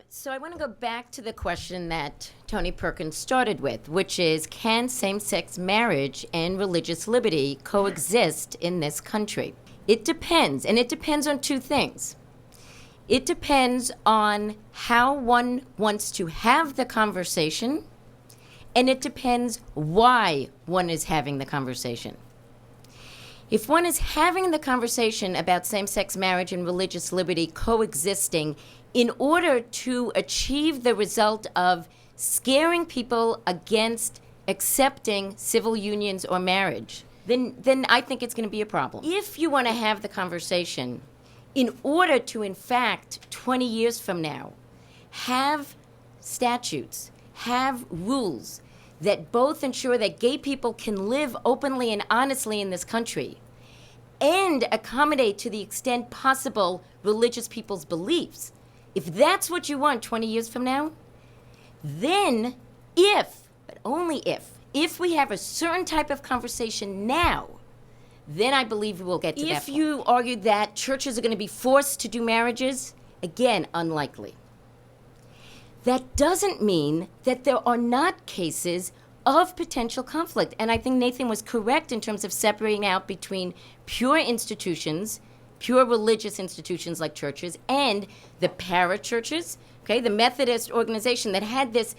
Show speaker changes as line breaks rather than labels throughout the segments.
So I want to go back to the question that Tony Perkins started with, which is, can same-sex marriage and religious liberty coexist in this country? It depends, and it depends on two things. It depends on how one wants to have the conversation, and it depends why one is having the conversation. If one is having the conversation about same-sex marriage and religious liberty coexisting in order to achieve the result of scaring people against accepting civil unions or marriage, then I think it's going to be a problem. If you want to have the conversation in order to, in fact, 20 years from now, have statutes, have rules that both ensure that gay people can live openly and honestly in this country and accommodate to the extent possible religious people's beliefs, if that's what you want 20 years from now, then but only if we have a certain type of conversation now, then I believe we will get to that point. If you argue that churches are going to be forced to do marriages, again, unlikely. That doesn't mean that there are not cases of potential conflict. And I think Nathan was correct in terms of separating out between pure institutions, pure religious institutions like churches, and the parachurches, okay? The Methodist organization that had this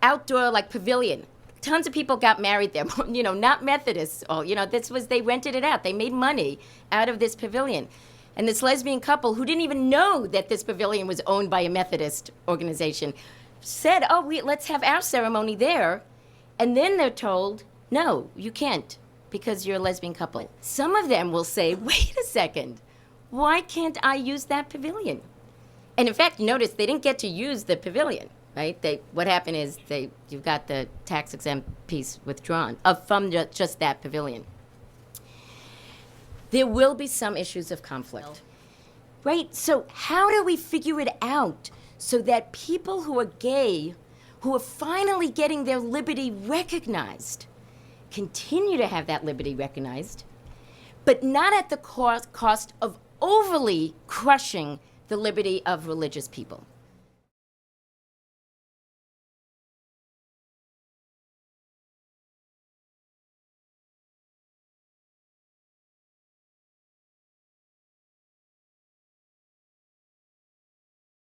outdoor like pavilion. Tons of people got married there, not Methodists. They rented it out. They made money out of this pavilion. And this lesbian couple who didn't even know that this pavilion was owned by a Methodist organization said, let's have our ceremony there. And then they're told, no, you can't because you're a lesbian couple. Some of them will say, wait a second, why can't I use that pavilion? And in fact, notice they didn't get to use the pavilion, right? What happened is you've got the tax-exempt piece withdrawn from just that pavilion. There will be some issues of conflict, right? So how do we figure it out so that people who are gay, who are finally getting their liberty recognized, continue to have that liberty recognized, but not at the cost of overly crushing the liberty of religious people?